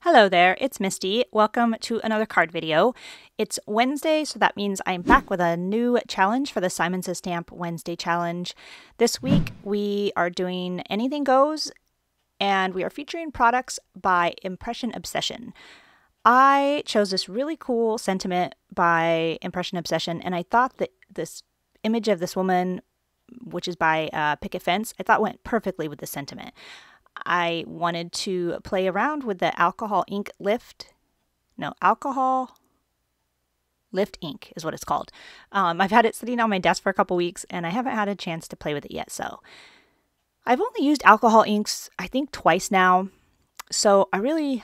Hello there, it's Misty. Welcome to another card video. It's Wednesday, so that means I'm back with a new challenge for the Simon Says Stamp Wednesday challenge. This week we are doing Anything Goes, and we are featuring products by Impression Obsession. I chose this really cool sentiment by Impression Obsession, and I thought that this image of this woman, which is by Picket, I thought went perfectly with the sentiment. I wanted to play around with the alcohol lift ink is what it's called. I've had it sitting on my desk for a couple weeks and I haven't had a chance to play with it yet. So I've only used alcohol inks, I think twice now. So I really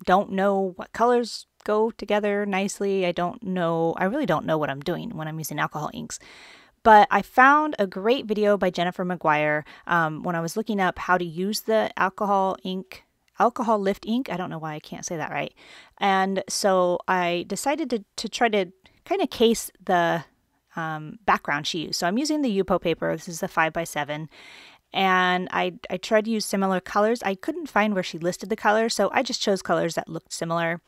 don't know what colors go together nicely. I really don't know what I'm doing when I'm using alcohol inks. But I found a great video by Jennifer McGuire when I was looking up how to use the alcohol lift ink. I don't know why I can't say that right. And so I decided to try to kind of case the background she used. So I'm using the YUPO paper. This is the 5x7. And I tried to use similar colors. I couldn't find where she listed the colors, so I just chose colors that looked similar.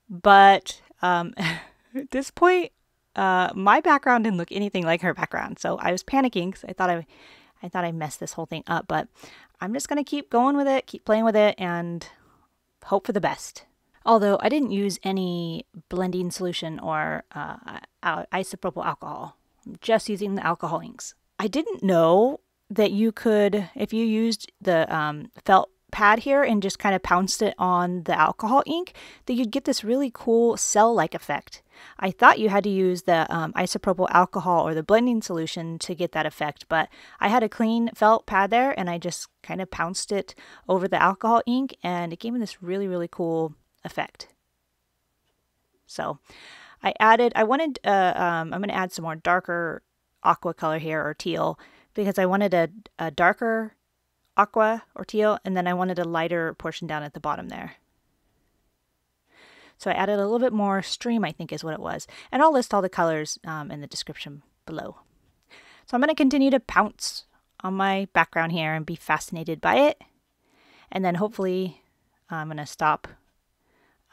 But at this point, my background didn't look anything like her background, so I was panicking because I thought I messed this whole thing up. But I'm just gonna keep going with it, keep playing with it, and hope for the best. Although I didn't use any blending solution or isopropyl alcohol, I'm just using the alcohol inks. I didn't know that you could, if you used the felt pad here and just kind of pounced it on the alcohol ink, that you'd get this really cool cell-like effect. I thought you had to use the isopropyl alcohol or the blending solution to get that effect, but I had a clean felt pad there and I just kind of pounced it over the alcohol ink and it gave me this really, really cool effect. So I'm going to add some more darker aqua color here, or teal, because I wanted a darker aqua or teal, and then I wanted a lighter portion down at the bottom there. So I added a little bit more stream, I think is what it was. And I'll list all the colors in the description below. So I'm going to continue to pounce on my background here and be fascinated by it. And then hopefully I'm going to stop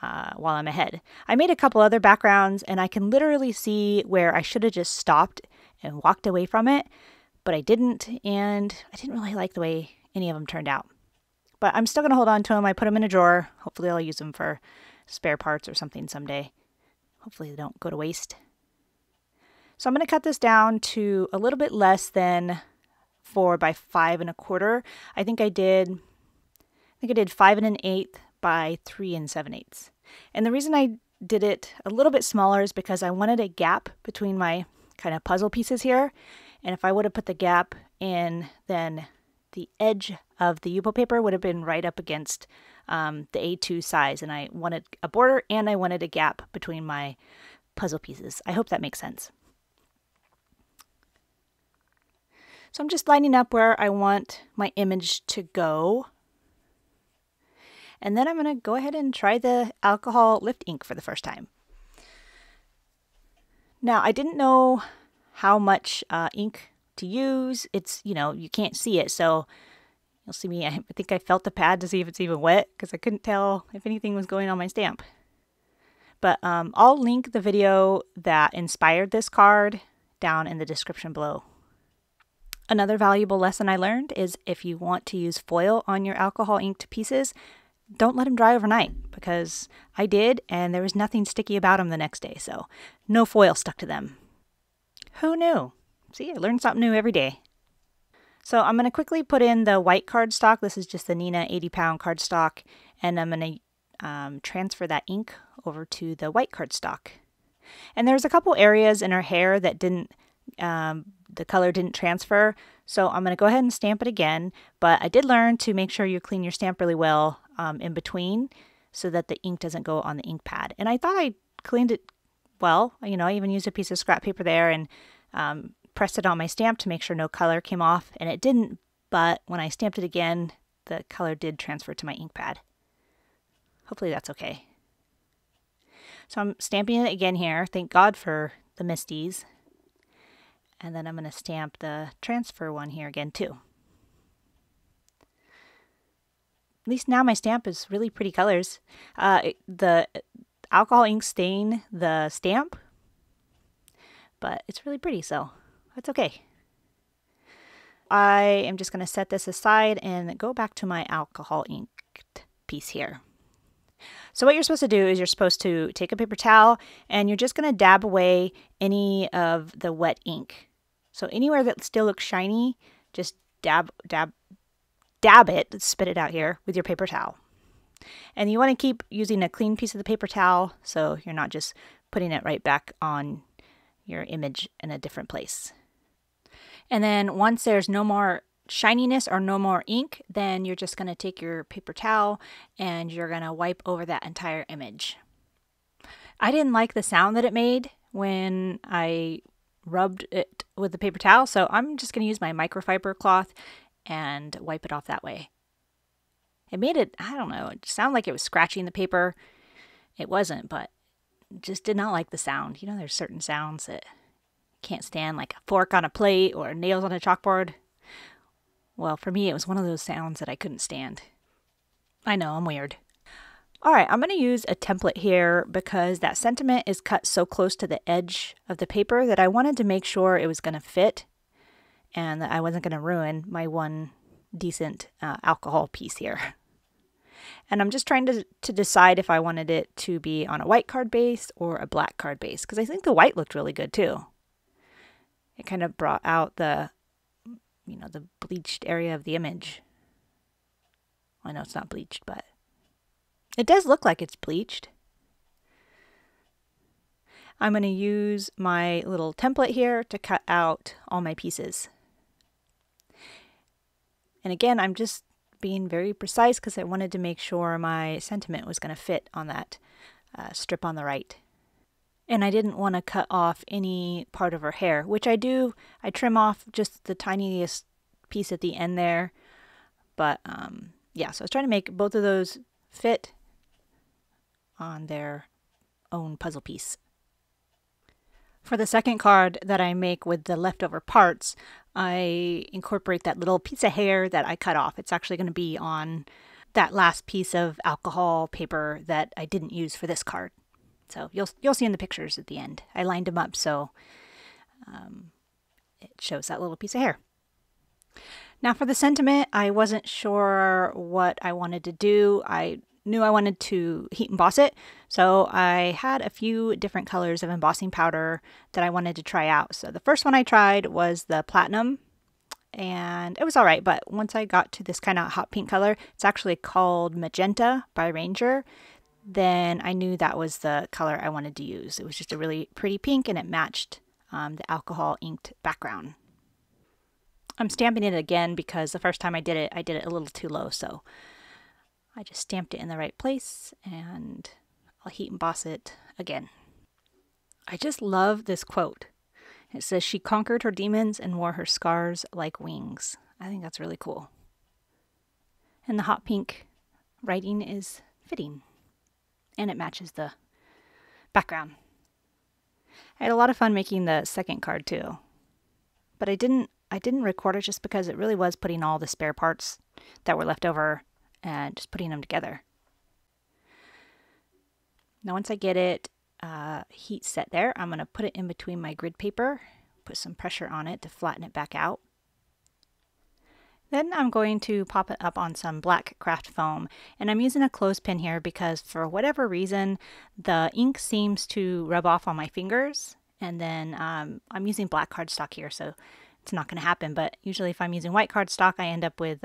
while I'm ahead. I made a couple other backgrounds and I can literally see where I should have just stopped and walked away from it, but I didn't, and I didn't really like the way any of them turned out. But I'm still going to hold on to them. I put them in a drawer. Hopefully I'll use them for spare parts or something someday. Hopefully they don't go to waste. So I'm going to cut this down to a little bit less than 4 by 5 1/4. I think I did 5 1/8 by 3 7/8. And the reason I did it a little bit smaller is because I wanted a gap between my kind of puzzle pieces here. And if I would have put the gap in, then the edge of the YUPO paper would have been right up against the A2 size, and I wanted a border and I wanted a gap between my puzzle pieces. I hope that makes sense. So I'm just lining up where I want my image to go. And then I'm going to go ahead and try the alcohol lift ink for the first time. Now, I didn't know how much ink to use. It's, you can't see it, so you'll see me. I think I felt the pad to see if it's even wet because I couldn't tell if anything was going on my stamp. But I'll link the video that inspired this card down in the description below. Another valuable lesson I learned is if you want to use foil on your alcohol inked pieces, don't let them dry overnight, because I did and there was nothing sticky about them the next day, so no foil stuck to them. Who knew? See, I learn something new every day. So I'm going to quickly put in the white cardstock. This is just the Nina 80-pound cardstock, and I'm going to transfer that ink over to the white cardstock. And there's a couple areas in her hair that the color didn't transfer, so I'm going to go ahead and stamp it again. But I did learn to make sure you clean your stamp really well in between so that the ink doesn't go on the ink pad. And I thought I cleaned it well. I even used a piece of scrap paper there and pressed it on my stamp to make sure no color came off, and it didn't, but when I stamped it again, the color did transfer to my ink pad. Hopefully that's okay. So I'm stamping it again here. Thank God for the Misties. And then I'm going to stamp the transfer one here again too. At least now my stamp is really pretty colors. The alcohol ink stain the stamp, but it's really pretty, so that's okay. I am just going to set this aside and go back to my alcohol inked piece here. So what you're supposed to do is you're supposed to take a paper towel and you're just going to dab away any of the wet ink. So anywhere that still looks shiny, just dab it, spit it out here with your paper towel. And you want to keep using a clean piece of the paper towel so you're not just putting it right back on your image in a different place. And then once there's no more shininess or no more ink, then you're just going to take your paper towel and you're going to wipe over that entire image. I didn't like the sound that it made when I rubbed it with the paper towel, so I'm just going to use my microfiber cloth and wipe it off that way. It made it, I don't know, it sounded like it was scratching the paper. It wasn't, but just did not like the sound. You know, there's certain sounds that you can't stand, like a fork on a plate or nails on a chalkboard. Well, for me, it was one of those sounds that I couldn't stand. I know, I'm weird. All right, I'm going to use a template here because that sentiment is cut so close to the edge of the paper that I wanted to make sure it was going to fit and that I wasn't going to ruin my one decent alcohol piece here. And I'm just trying to decide if I wanted it to be on a white card base or a black card base, because I think the white looked really good too. It kind of brought out the, you know, the bleached area of the image. I know it's not bleached, but it does look like it's bleached. I'm going to use my little template here to cut out all my pieces. And again, I'm just being very precise because I wanted to make sure my sentiment was going to fit on that strip on the right. And I didn't want to cut off any part of her hair, which I do. I trim off just the tiniest piece at the end there. But yeah, so I was trying to make both of those fit on their own puzzle piece. For the second card that I make with the leftover parts, I incorporate that little piece of hair that I cut off. It's actually going to be on that last piece of alcohol paper that I didn't use for this card. So you'll see in the pictures at the end. I lined them up so it shows that little piece of hair. Now for the sentiment, I wasn't sure what I wanted to do. I knew I wanted to heat emboss it, so I had a few different colors of embossing powder that I wanted to try out. So the first one I tried was the platinum, and it was all right, but once I got to this kind of hot pink color, it's actually called Magenta by Ranger, then I knew that was the color I wanted to use. It was just a really pretty pink, and it matched the alcohol inked background. I'm stamping it again because the first time I did it a little too low, so I just stamped it in the right place and I'll heat emboss it again. I just love this quote. It says, "She conquered her demons and wore her scars like wings." I think that's really cool. And the hot pink writing is fitting and it matches the background. I had a lot of fun making the second card too, but I didn't record it just because it really was putting all the spare parts that were left over and just putting them together. Now once I get it heat set there, I'm going to put it in between my grid paper, put some pressure on it to flatten it back out. Then I'm going to pop it up on some black craft foam, and I'm using a clothespin here because for whatever reason the ink seems to rub off on my fingers, and then I'm using black cardstock here, so it's not going to happen, but usually if I'm using white cardstock, I end up with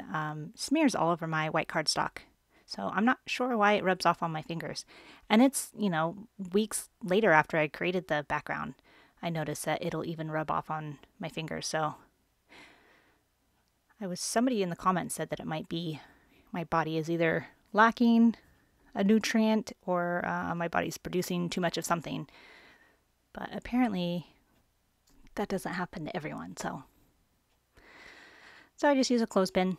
smears all over my white cardstock. So I'm not sure why it rubs off on my fingers. And it's, you know, weeks later after I created the background, I noticed that it'll even rub off on my fingers. So somebody in the comments said that it might be my body is either lacking a nutrient or my body's producing too much of something. But apparently that doesn't happen to everyone, so I just use a clothespin.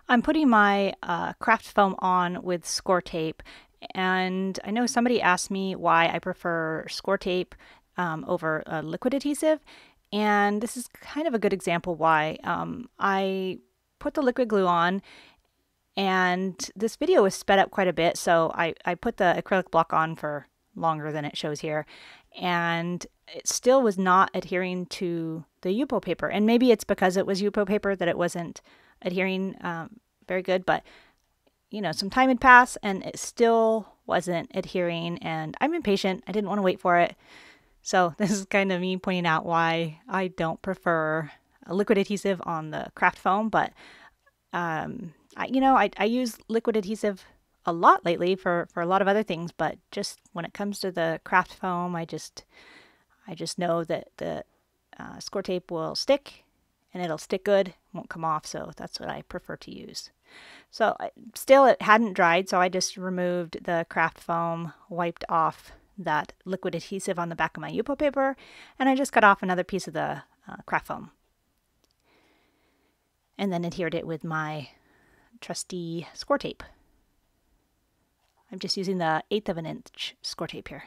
I'm putting my craft foam on with score tape, and I know somebody asked me why I prefer score tape over liquid adhesive, and this is kind of a good example why. I put the liquid glue on, and this video was sped up quite a bit, so I put the acrylic block on for longer than it shows here, and it still was not adhering to the YUPO paper. And maybe it's because it was YUPO paper that it wasn't adhering very good, but you know, some time had passed and it still wasn't adhering, and I'm impatient. I didn't want to wait for it. So this is kind of me pointing out why I don't prefer a liquid adhesive on the craft foam, but I use liquid adhesive a lot lately for a lot of other things, but just when it comes to the craft foam, I just know that the score tape will stick, and it'll stick good, won't come off, so that's what I prefer to use. So still it hadn't dried, so I just removed the craft foam, wiped off that liquid adhesive on the back of my YUPO paper, and I just cut off another piece of the craft foam. And then adhered it with my trusty score tape. I'm just using the 1/8 of an inch score tape here.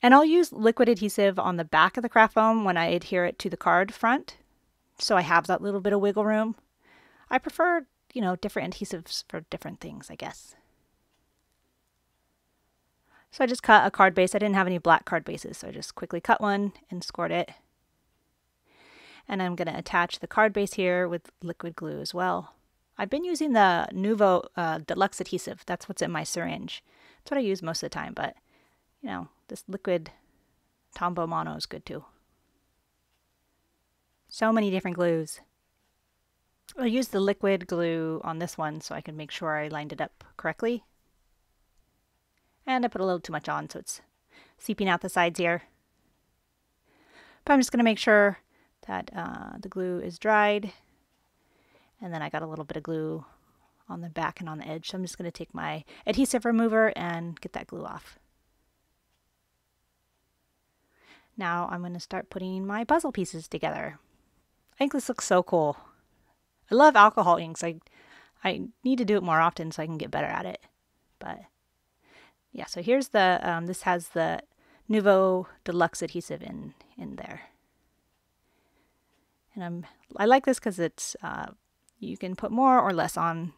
And I'll use liquid adhesive on the back of the craft foam when I adhere it to the card front, so I have that little bit of wiggle room. I prefer, you know, different adhesives for different things, I guess. So I just cut a card base. I didn't have any black card bases, so I just quickly cut one and scored it. And I'm going to attach the card base here with liquid glue as well. I've been using the Nuvo Deluxe adhesive. That's what's in my syringe. That's what I use most of the time, but you know, this liquid Tombow Mono is good too. So many different glues. I used the liquid glue on this one so I can make sure I lined it up correctly. And I put a little too much on, so it's seeping out the sides here. But I'm just going to make sure that the glue is dried. And then I got a little bit of glue on the back and on the edge. So I'm just going to take my adhesive remover and get that glue off. Now I'm going to start putting my puzzle pieces together. I think this looks so cool. I love alcohol inks. I need to do it more often so I can get better at it. But yeah, so here's the, this has the Nuvo Deluxe adhesive in there. And I like this because it's, you can put more or less on.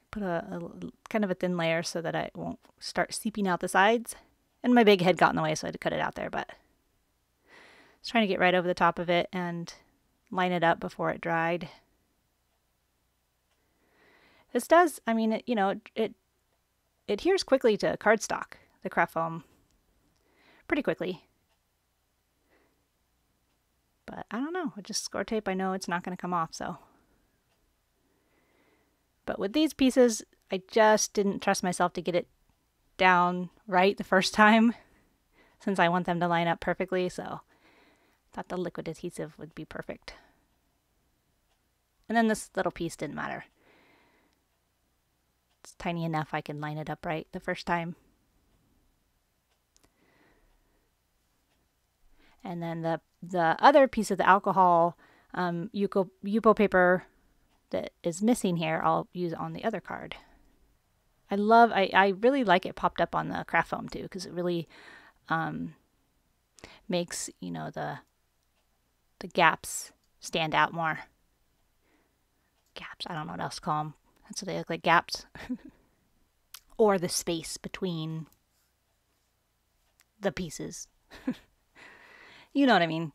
Put a kind of a thin layer so that it won't start seeping out the sides. And my big head got in the way, so I had to cut it out there, but I was trying to get right over the top of it and line it up before it dried. This does, I mean, it adheres quickly to cardstock, the craft foam, pretty quickly. But I don't know, with just score tape, I know it's not going to come off, so. But with these pieces, I just didn't trust myself to get it down right the first time, since I want them to line up perfectly, so I thought the liquid adhesive would be perfect. And then this little piece didn't matter. It's tiny enough I can line it up right the first time. And then the other piece of the alcohol YUPO paper that is missing here, I'll use on the other card. I really like it popped up on the craft foam too, because it really makes, you know, the gaps stand out more. Gaps, I don't know what else to call them. That's what they look like, gaps. Or the space between the pieces. You know what I mean.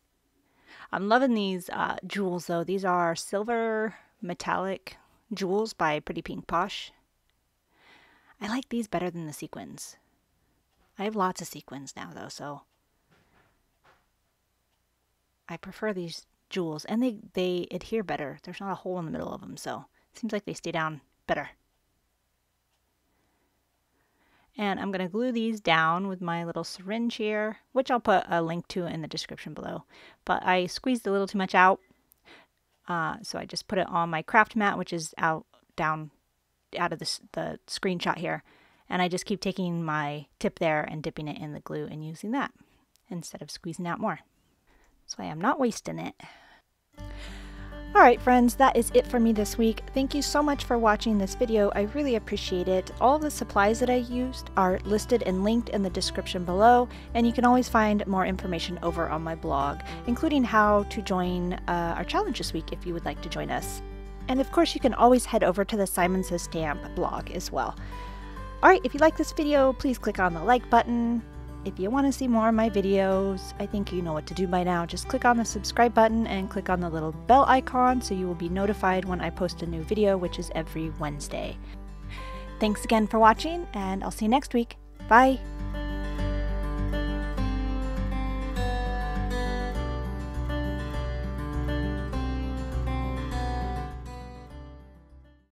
I'm loving these jewels though. These are silver metallic jewels by Pretty Pink Posh. I like these better than the sequins. I have lots of sequins now though, so I prefer these jewels, and they adhere better. There's not a hole in the middle of them, so it seems like they stay down better. And I'm going to glue these down with my little syringe here, which I'll put a link to in the description below. But I squeezed a little too much out, so I just put it on my craft mat, which is down out of the screenshot here. And I just keep taking my tip there and dipping it in the glue and using that instead of squeezing out more. So I am not wasting it. Alright friends, that is it for me this week. Thank you so much for watching this video. I really appreciate it. All of the supplies that I used are listed and linked in the description below, and you can always find more information over on my blog, including how to join our challenge this week if you would like to join us. And of course you can always head over to the Simon Says Stamp blog as well. Alright, if you like this video, please click on the like button. If you want to see more of my videos, I think you know what to do by now. Just click on the subscribe button and click on the little bell icon so you will be notified when I post a new video, which is every Wednesday. Thanks again for watching, and I'll see you next week. Bye!